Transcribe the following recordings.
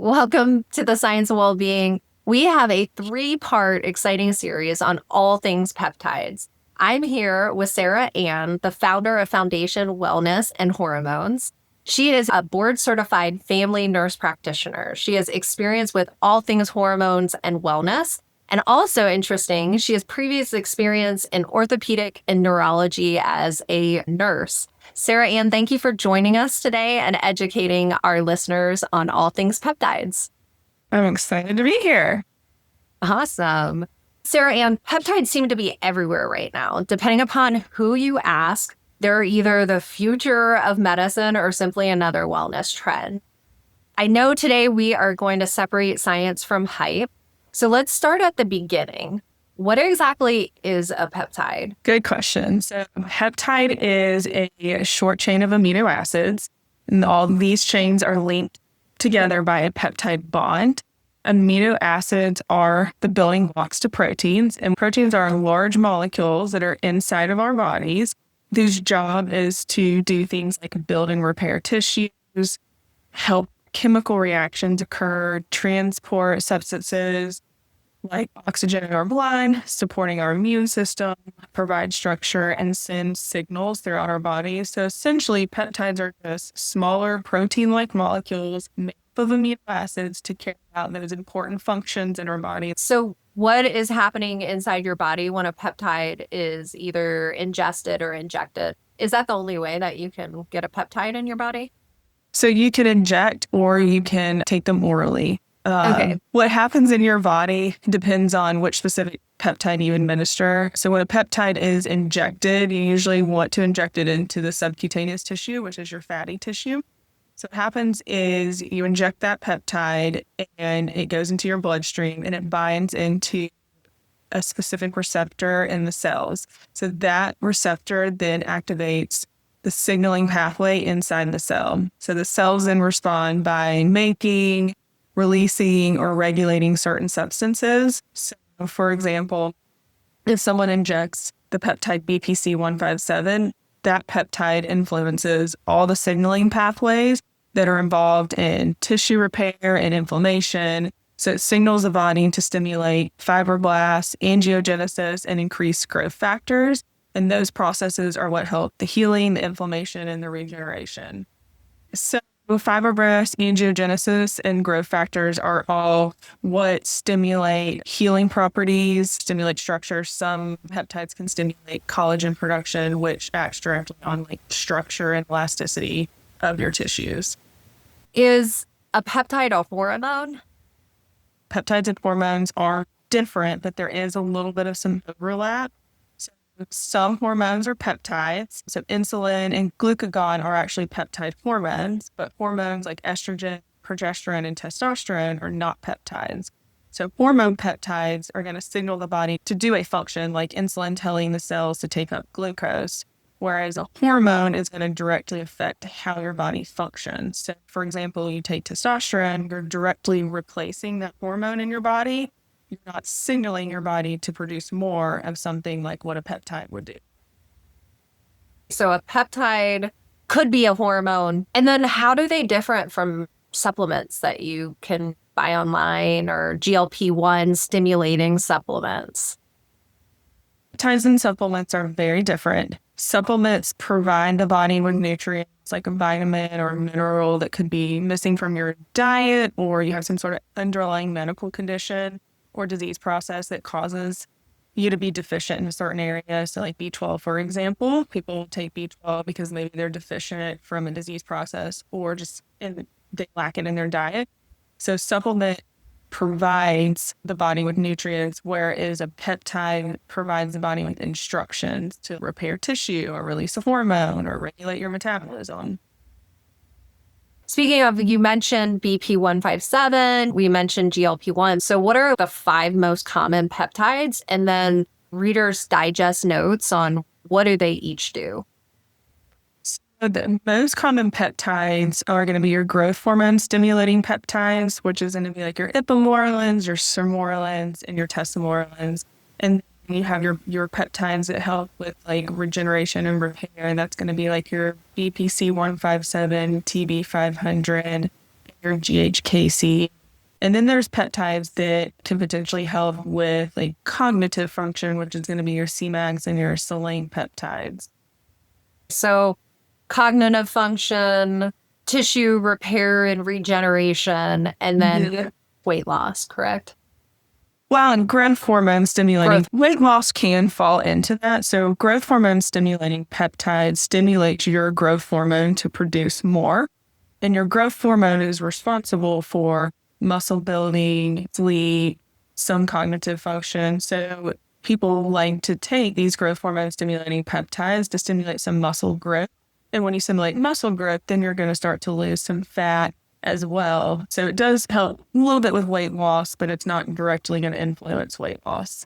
Welcome to the Science of Wellbeing. We have a 3-part exciting series on all things peptides. I'm here with Sarah Ann, the founder of Foundation Wellness and Hormones. She is a board-certified family nurse practitioner. She has experience with all things hormones and wellness. And also interesting, she has previous experience in orthopedic and neurology as a nurse. Sarah Ann, thank you for joining us today and educating our listeners on all things peptides. I'm excited to be here. Awesome. Sarah Ann, peptides seem to be everywhere right now. Depending upon who you ask, they're either the future of medicine or simply another wellness trend. I know today we are going to separate science from hype. So let's start at the beginning. What exactly is a peptide? Good question. So peptide is a short chain of amino acids, and all these chains are linked together by a peptide bond. Amino acids are the building blocks to proteins, and proteins are large molecules that are inside of our bodies, whose job is to do things like build and repair tissues, help chemical reactions occur, transport substances like oxygen in our blood, supporting our immune system, provide structure, and send signals throughout our bodies. So essentially, peptides are just smaller protein-like molecules made up of amino acids to carry out those important functions in our body. So what is happening inside your body when a peptide is either ingested or injected? Is that the only way that you can get a peptide in your body? So you can inject or you can take them orally. Okay. What happens in your body depends on which specific peptide you administer. So when a peptide is injected, you usually want to inject it into the subcutaneous tissue, which is your fatty tissue. So what happens is you inject that peptide and it goes into your bloodstream and it binds into a specific receptor in the cells. So that receptor then activates the signaling pathway inside the cell. So the cells then respond by making, releasing, or regulating certain substances. So for example, if someone injects the peptide BPC-157, that peptide influences all the signaling pathways that are involved in tissue repair and inflammation. So it signals the body to stimulate fibroblasts, angiogenesis, and increase growth factors. And those processes are what help the healing, the inflammation, and the regeneration. So fibroblasts, angiogenesis, and growth factors are all what stimulate healing properties, stimulate structure. Some peptides can stimulate collagen production, which acts directly on structure and elasticity of your tissues. Is a peptide a hormone? Peptides and hormones are different, but there is a little bit of some overlap. Some hormones are peptides. So insulin and glucagon are actually peptide hormones, but hormones like estrogen, progesterone, and testosterone are not peptides. So hormone peptides are going to signal the body to do a function like insulin telling the cells to take up glucose, whereas a hormone is going to directly affect how your body functions. So for example, you take testosterone, you're directly replacing that hormone in your body. You're not signaling your body to produce more of something like what a peptide would do. So a peptide could be a hormone. And then how do they differ from supplements that you can buy online or GLP-1 stimulating supplements? Peptides and supplements are very different. Supplements provide the body with nutrients like a vitamin or a mineral that could be missing from your diet, or you have some sort of underlying medical condition or disease process that causes you to be deficient in a certain area. So like B12, for example, people take B12 because maybe they're deficient from a disease process or just they lack it in their diet. So supplement provides the body with nutrients, whereas a peptide provides the body with instructions to repair tissue or release a hormone or regulate your metabolism. Speaking of, you mentioned BP-157, we mentioned GLP-1. So what are the 5 most common peptides? And then Reader's Digest notes on what do they each do? So the most common peptides are going to be your growth hormone stimulating peptides, which is going to be like your ipamorelins, your sermorelins, and your tesamorelins. And you have your peptides that help with like regeneration and repair. And that's going to be like your BPC-157, TB500, your GHKC, And then there's peptides that can potentially help with like cognitive function, which is going to be your Cmax and your selene peptides. So cognitive function, tissue repair and regeneration, and then weight loss, correct? Well, and growth hormone stimulating weight loss can fall into that. So growth hormone stimulating peptides stimulate your growth hormone to produce more. And your growth hormone is responsible for muscle building, sleep, some cognitive function. So people like to take these growth hormone stimulating peptides to stimulate some muscle growth. And when you stimulate muscle growth, then you're going to start to lose some fat as well. So it does help a little bit with weight loss, but it's not directly going to influence weight loss.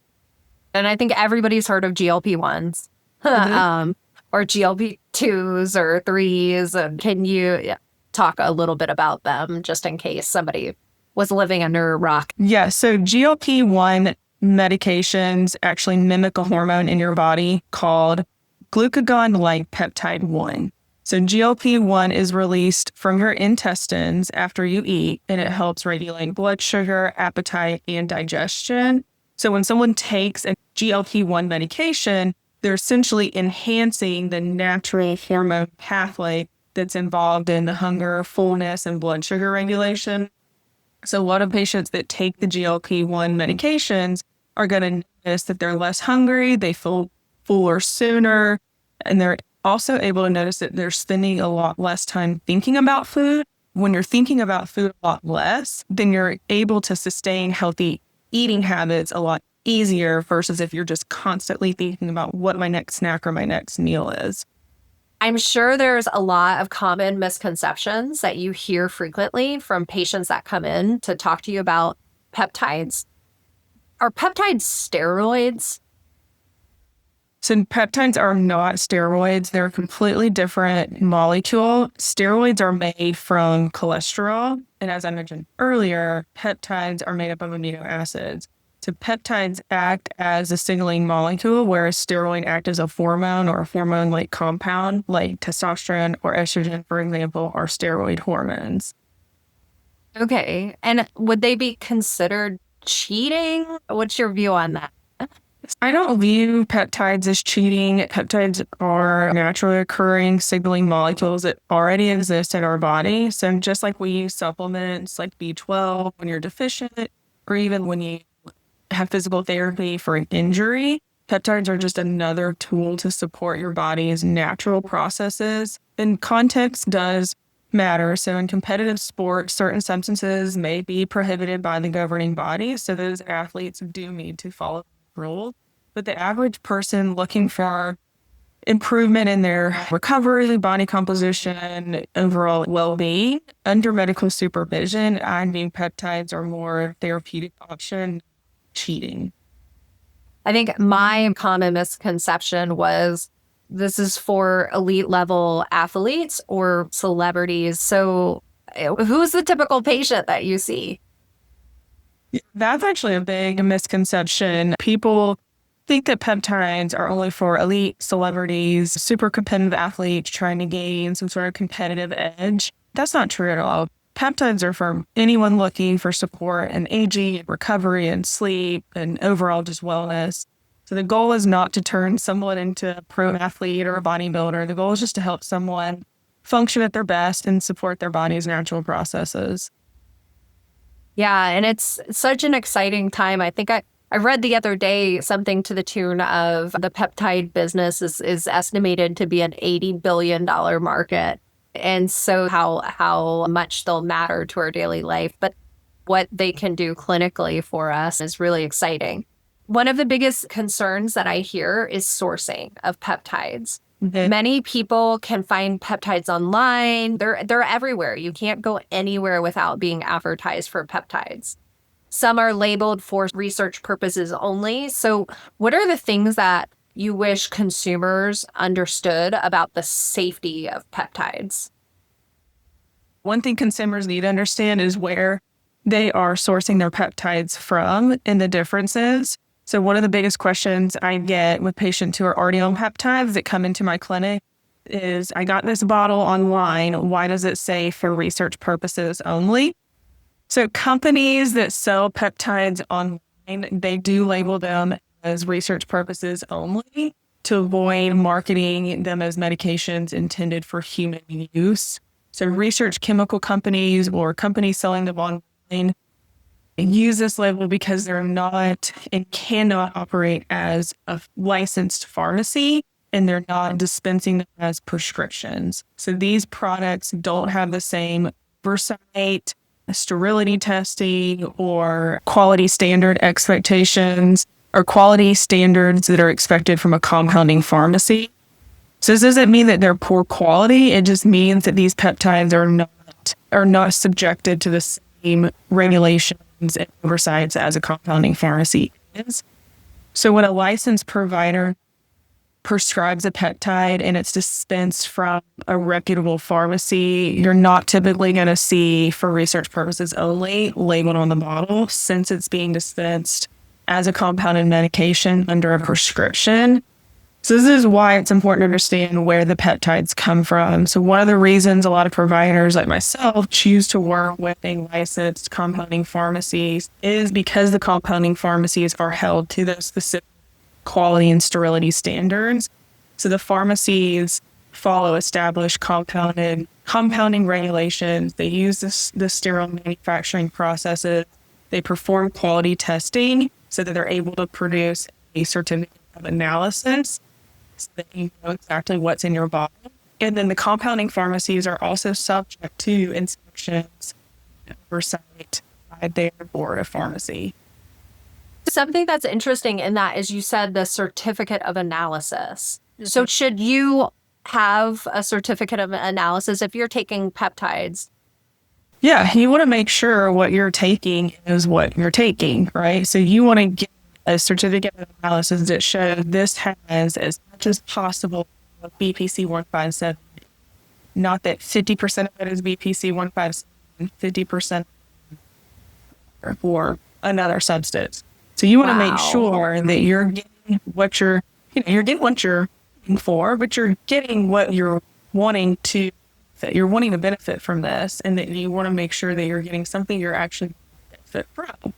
And I think everybody's heard of GLP-1s or GLP-2s or 3s. And can you talk a little bit about them just in case somebody was living under a rock? Yeah, so GLP-1 medications actually mimic a hormone in your body called glucagon-like peptide 1. So GLP-1 is released from your intestines after you eat, and it helps regulate blood sugar, appetite, and digestion. So when someone takes a GLP-1 medication, they're essentially enhancing the natural hormone pathway that's involved in the hunger, fullness, and blood sugar regulation. So a lot of patients that take the GLP-1 medications are going to notice that they're less hungry, they feel fuller sooner, and they're also able to notice that they're spending a lot less time thinking about food. When you're thinking about food a lot less, then you're able to sustain healthy eating habits a lot easier versus if you're just constantly thinking about what my next snack or my next meal is. I'm sure there's a lot of common misconceptions that you hear frequently from patients that come in to talk to you about peptides. Are peptides steroids? So peptides are not steroids. They're a completely different molecule. Steroids are made from cholesterol. And as I mentioned earlier, peptides are made up of amino acids. So peptides act as a signaling molecule, whereas steroid act as a hormone or a hormone-like compound, like testosterone or estrogen, for example, are steroid hormones. Okay. And would they be considered cheating? What's your view on that? I don't view peptides as cheating. Peptides are naturally occurring signaling molecules that already exist in our body. So just like we use supplements like B12 when you're deficient, or even when you have physical therapy for an injury, peptides are just another tool to support your body's natural processes. And context does matter. So in competitive sports, certain substances may be prohibited by the governing body. So those athletes do need to follow rules. But the average person looking for improvement in their recovery, body composition, overall well-being, under medical supervision, I view peptides are more therapeutic option, cheating. I think my common misconception was this is for elite level athletes or celebrities. So who's the typical patient that you see? That's actually a big misconception. People think that peptides are only for elite celebrities, super competitive athletes trying to gain some sort of competitive edge. That's not true at all. Peptides are for anyone looking for support in aging, recovery, and sleep, and overall just wellness. So the goal is not to turn someone into a pro athlete or a bodybuilder. The goal is just to help someone function at their best and support their body's natural processes. Yeah, and it's such an exciting time. I think I read the other day something to the tune of the peptide business is estimated to be an $80 billion market. And so how much they'll matter to our daily life, but what they can do clinically for us is really exciting. One of the biggest concerns that I hear is sourcing of peptides. Many people can find peptides online. They're everywhere. You can't go anywhere without being advertised for peptides. Some are labeled for research purposes only. So what are the things that you wish consumers understood about the safety of peptides? One thing consumers need to understand is where they are sourcing their peptides from and the differences. So one of the biggest questions I get with patients who are already on peptides that come into my clinic is, I got this bottle online. Why does it say for research purposes only? So companies that sell peptides online, they do label them as research purposes only to avoid marketing them as medications intended for human use. So research chemical companies or companies selling them online use this label because they're not and cannot operate as a licensed pharmacy, and they're not dispensing them as prescriptions. So these products don't have the same oversight, sterility testing, or quality standard expectations or quality standards that are expected from a compounding pharmacy. So this doesn't mean that they're poor quality. It just means that these peptides are not subjected to the same regulations and oversights as a compounding pharmacy is. So when a licensed provider prescribes a peptide and it's dispensed from a reputable pharmacy, you're not typically going to see for research purposes only labeled on the bottle, since it's being dispensed as a compounded medication under a prescription. So this is why it's important to understand where the peptides come from. So one of the reasons a lot of providers like myself choose to work with a licensed compounding pharmacies is because the compounding pharmacies are held to those specific quality and sterility standards. So the pharmacies follow established compounding regulations. They use the sterile manufacturing processes. They perform quality testing so that they're able to produce a certificate of analysis so that you know exactly what's in your bottle. And then the compounding pharmacies are also subject to inspections and oversight by their board of pharmacy. Something that's interesting in that is you said the certificate of analysis. So should you have a certificate of analysis if you're taking peptides? Yeah, you want to make sure what you're taking is what you're taking, right? So you want to get a certificate of analysis that shows this has as much as possible of BPC 157. Not that 50% of it is BPC 157, 50% or another substance. So you want to make sure that you're getting what you're getting what you're looking for, but you're getting what you're wanting to, that you're wanting to benefit from this, and that you want to make sure that you're getting something you're actually benefit from.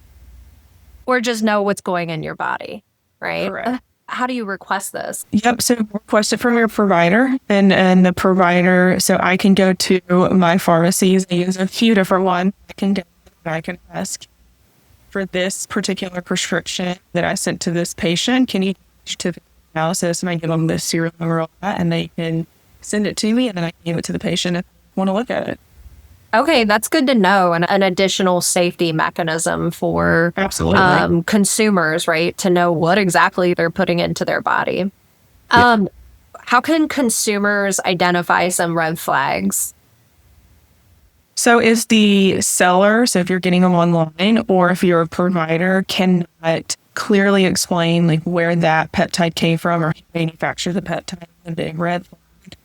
Or just know what's going in your body, right? Correct. How do you request this? Yep. So request it from your provider and the provider. So I can go to my pharmacies. I use a few different ones. I can ask for this particular prescription that I sent to this patient. Can you do a certificate of analysis? And I give them the serial number of that, and they can send it to me, and then I can give it to the patient if they want to look at it. Okay, that's good to know. And an additional safety mechanism for Absolutely. Consumers, right? To know what exactly they're putting into their body. Yeah. How can consumers identify some red flags? So is the seller, so if you're getting them online or if you're a provider, cannot clearly explain like where that peptide came from or who manufactured the peptide, a big red flag.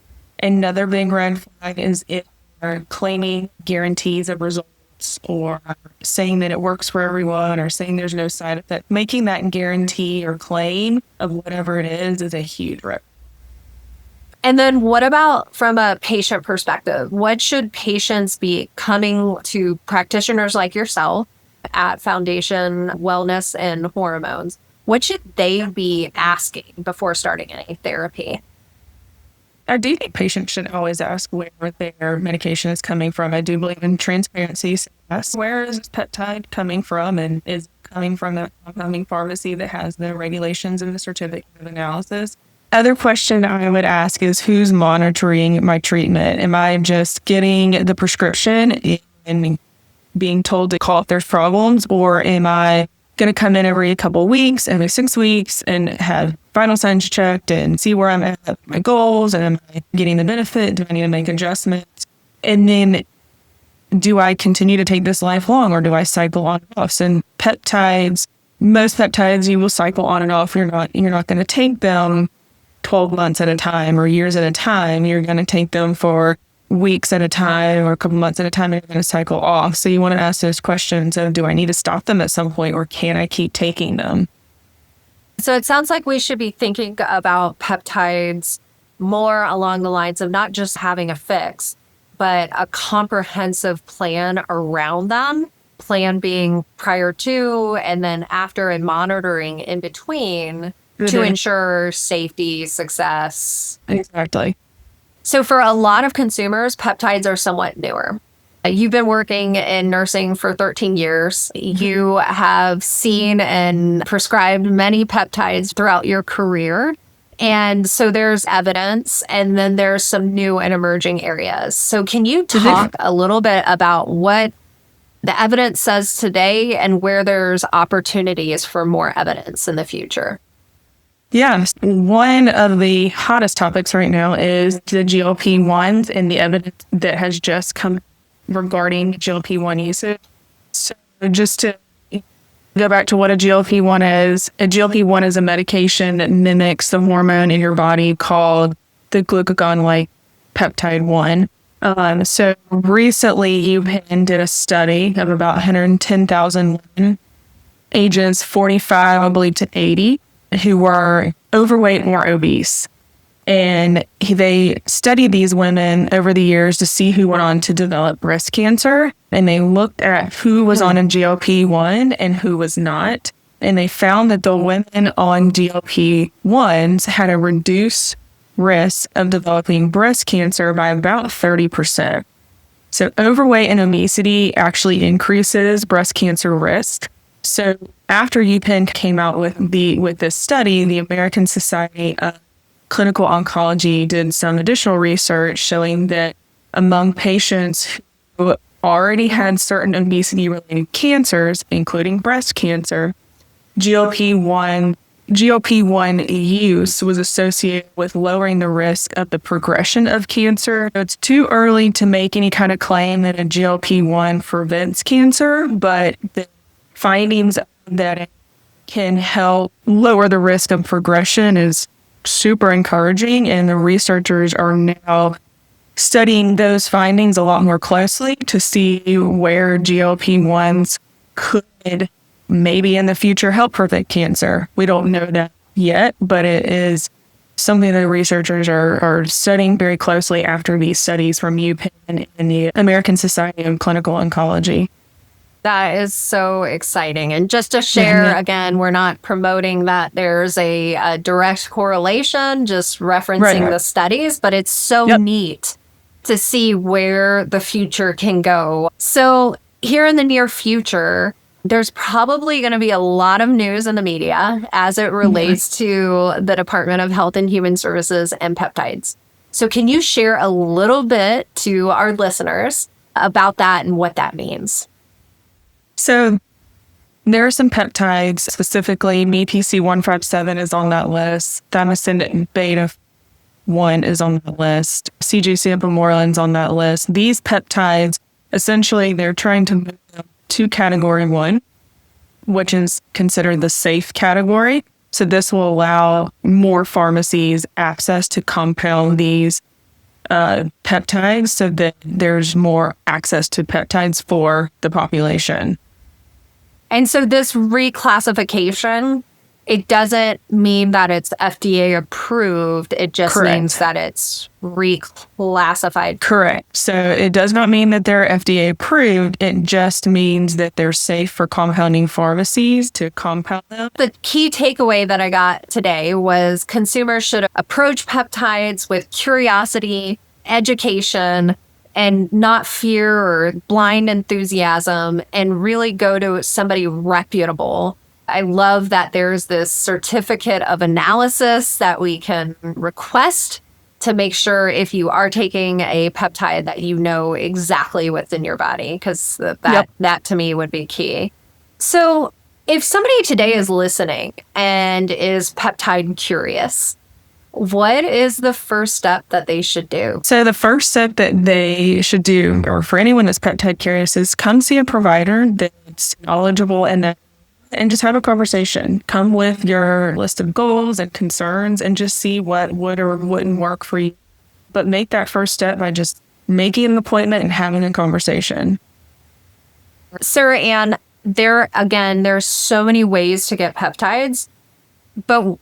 Another big red flag is if they're claiming guarantees of results or saying that it works for everyone or saying there's no side effect. Making that guarantee or claim of whatever it is a huge red flag. And then what about from a patient perspective? What should patients be coming to practitioners like yourself at Foundation Wellness and Hormones? What should they be asking before starting any therapy? I do think patients should always ask where their medication is coming from. I do believe in transparency. So ask, where is this peptide coming from, and is it coming from the compounding pharmacy that has the regulations and the certificate of analysis? Other question I would ask is, who's monitoring my treatment? Am I just getting the prescription and being told to call if there's problems, or am I going to come in every couple of weeks, every 6 weeks, and have vital signs checked and see where I'm at with my goals, and am I getting the benefit? Do I need to make adjustments? And then do I continue to take this lifelong, or do I cycle on and off? So peptides, most peptides you will cycle on and off. You're not going to take them 12 months at a time or years at a time. You're going to take them for weeks at a time or a couple months at a time, and you're going to cycle off. So you want to ask those questions of, do I need to stop them at some point, or can I keep taking them? So it sounds like we should be thinking about peptides more along the lines of not just having a fix, but a comprehensive plan around them plan being prior to and then after and monitoring in between to ensure safety, success. Exactly. So for a lot of consumers, peptides are somewhat newer. You've been working in nursing for 13 years. You have seen and prescribed many peptides throughout your career. And so there's evidence, and then there's some new and emerging areas. So can you talk a little bit about what the evidence says today and where there's opportunities for more evidence in the future? Yeah, one of the hottest topics right now is the GLP-1s and the evidence that has just come regarding GLP-1 usage. So just to go back to what a GLP-1 is a medication that mimics the hormone in your body called the glucagon-like peptide 1. So recently, UPenn did a study of about 110,000 women, ages 45, I believe, to 80, who were overweight or obese. And they studied these women over the years to see who went on to develop breast cancer. And they looked at who was on a GLP-1 and who was not. And they found that the women on GLP-1s had a reduced risk of developing breast cancer by about 30%. So overweight and obesity actually increases breast cancer risk. So after UPenn came out with this study, the American Society of Clinical Oncology did some additional research showing that among patients who already had certain obesity-related cancers, including breast cancer, GLP-1 use was associated with lowering the risk of the progression of cancer. It's too early to make any kind of claim that a GLP-1 prevents cancer, but the findings that it can help lower the risk of progression is super encouraging, and the researchers are now studying those findings a lot more closely to see where GLP-1s could maybe in the future help prevent cancer. We don't know that yet, but it is something that researchers are studying very closely after these studies from UPenn and the American Society of Clinical Oncology. That is so exciting. And just to share, again, we're not promoting that there's a direct correlation, just referencing the studies, but it's so neat to see where the future can go. So here in the near future, there's probably going to be a lot of news in the media as it relates to the Department of Health and Human Services and peptides. So can you share a little bit to our listeners about that and what that means? So there are some peptides, specifically MEPC157 is on that list. Thymosin beta 1 is on that list. CGC and is on that list. These peptides, essentially, they're trying to move them to category 1, which is considered the safe category. So this will allow more pharmacies access to compound these peptides so that there's more access to peptides for the population. And so this reclassification, it doesn't mean that it's FDA approved. It just means that it's reclassified. Correct. So it does not mean that they're FDA approved. It just means that they're safe for compounding pharmacies to compound them. The key takeaway that I got today was consumers should approach peptides with curiosity, education, and not fear or blind enthusiasm, and really go to somebody reputable. I love that there's this certificate of analysis that we can request to make sure if you are taking a peptide that you know exactly what's in your body, because that to me would be key. So if somebody today is listening and is peptide curious, what is the first step that they should do? So the first step that they should do, or for anyone that's peptide curious, is come see a provider that's knowledgeable and just have a conversation. Come with your list of goals and concerns and just see what would or wouldn't work for you. But make that first step by just making an appointment and having a conversation. Sarah Ann, there's so many ways to get peptides, but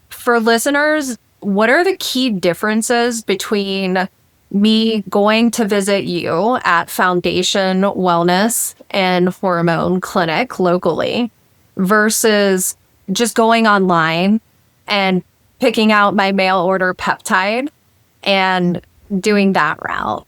for listeners, what are the key differences between me going to visit you at Foundation Wellness and Hormone Clinic locally versus just going online and picking out my mail order peptide and doing that route?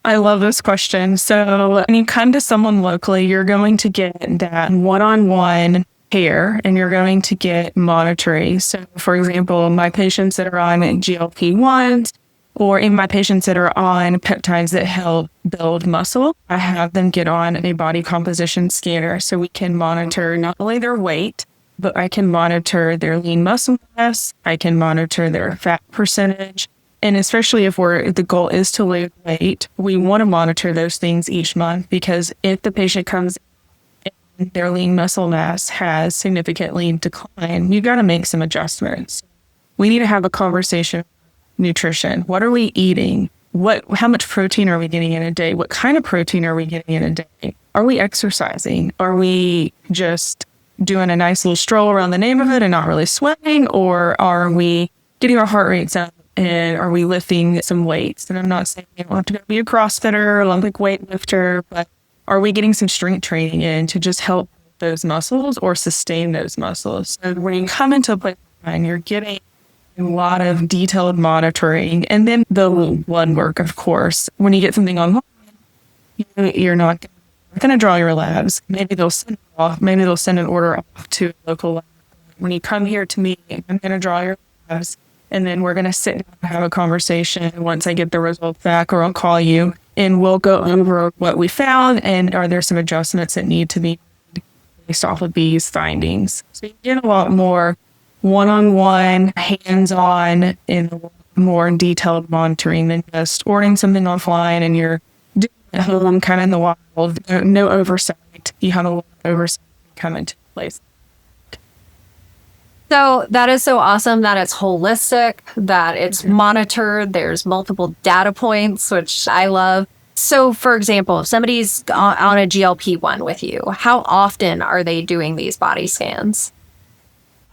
I love this question. So when you come to someone locally, you're going to get that one-on-one care and you're going to get monitoring. So for example, my patients that are on GLP-1s or even my patients that are on peptides that help build muscle, I have them get on a body composition scanner so we can monitor not only their weight, but I can monitor their lean muscle mass. I can monitor their fat percentage. And especially if the goal is to lose weight, we want to monitor those things each month, because if the patient comes and their lean muscle mass has significantly declined, you've got to make some adjustments. We need to have a conversation about nutrition. What are we eating? How much protein are we getting in a day? What kind of protein are we getting in a day? Are we exercising? Are we just doing a nice little stroll around the neighborhood and not really sweating? Or are we getting our heart rates up? And are we lifting some weights? And I'm not saying you don't have to go be a CrossFitter, Olympic weightlifter, but are we getting some strength training in to just help those muscles or sustain those muscles? So when you come into a place and you're getting a lot of detailed monitoring, and then the blood work, of course. When you get something online, you're not going to draw your labs. Maybe they'll send it off. Maybe they'll send an order off to a local lab. When you come here to me, I'm going to draw your labs. And then we're going to sit down and have a conversation once I get the results back, or I'll call you and we'll go over what we found and are there some adjustments that need to be made based off of these findings. So you get a lot more one-on-one, hands-on, and more detailed monitoring than just ordering something offline and you're doing it at home kind of in the wild. No oversight. You have a lot of oversight come into place. So that is so awesome that it's holistic, that it's monitored. There's multiple data points, which I love. So for example, if somebody's on a GLP-1 with you, how often are they doing these body scans?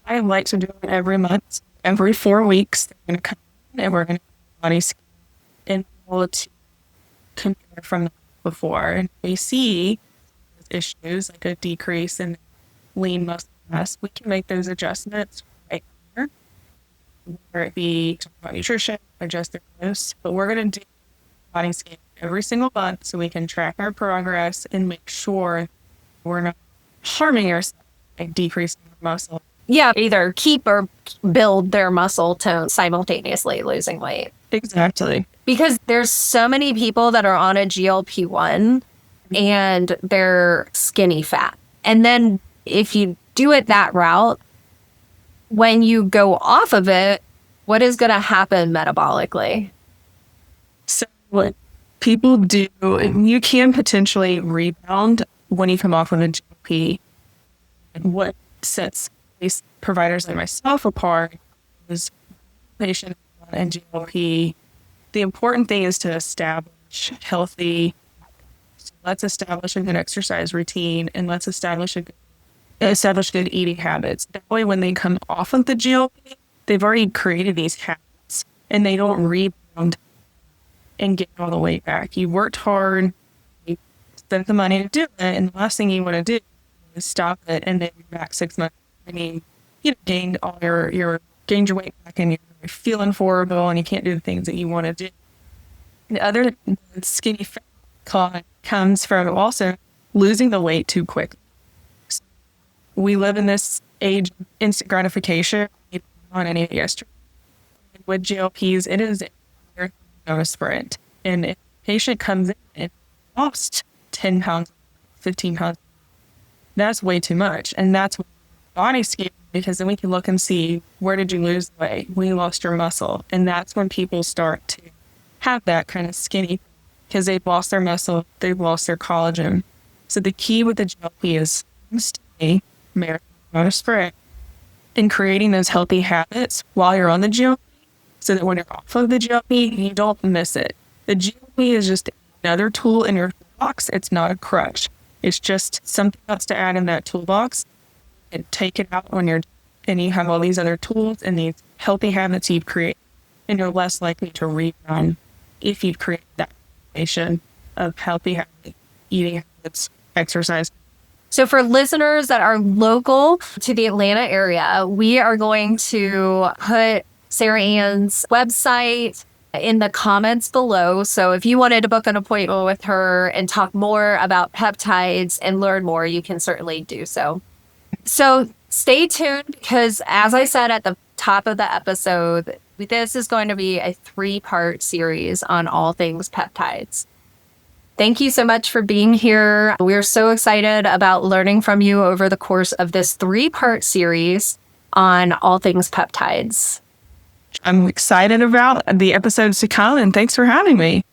I like to do it every month. Every 4 weeks, they're going to come in and we're going to do a body scan and we'll compare from before. And we see issues like a decrease in lean muscle mass, we can make those adjustments right here, whether it be talk about nutrition, adjust their dose. But we're going to do body scan every single month so we can track our progress and make sure we're not harming ourselves by decreasing muscle. Yeah, either keep or build their muscle tone simultaneously losing weight. Exactly. Because there's so many people that are on a GLP-1 and they're skinny fat. And then if you do it that route, when you go off of it, what is going to happen metabolically? So what people do, you can potentially rebound when you come off of a GLP. What sets these providers like myself apart is patient and GLP. The important thing is to establish healthy. So let's establish a good exercise routine and let's establish good eating habits. That way, when they come off of the GLP, they've already created these habits and they don't rebound and get all the way back. You worked hard, you spent the money to do it, and the last thing you want to do is stop it and then you're back 6 months. I mean, you gained your weight back and you're feeling horrible and you can't do the things that you want to do. The other skinny fat comes from also losing the weight too quick. We live in this age of instant gratification on any estrogen. With GLPs, it is a sprint. And if a patient comes in and lost 10 pounds, 15 pounds, that's way too much. And that's body scan, because then we can look and see, where did you lose weight? We lost your muscle. And that's when people start to have that kind of skinny, because they've lost their muscle, they've lost their collagen. So the key with the GLP is stay not a sprint, and creating those healthy habits while you're on the GLP, so that when you're off of the GLP, you don't miss it. The GLP is just another tool in your toolbox. It's not a crutch. It's just something else to add in that toolbox and take it out when and you have all these other tools and these healthy habits you've created. and you're less likely to rerun if you've created that foundation of healthy habits, eating habits, exercise. So for listeners that are local to the Atlanta area, we are going to put Sarah Ann's website in the comments below. So if you wanted to book an appointment with her and talk more about peptides and learn more, you can certainly do so. So stay tuned because, as I said at the top of the episode, this is going to be a 3-part series on all things peptides. Thank you so much for being here. We're so excited about learning from you over the course of this 3-part series on all things peptides. I'm excited about the episodes to come, and thanks for having me.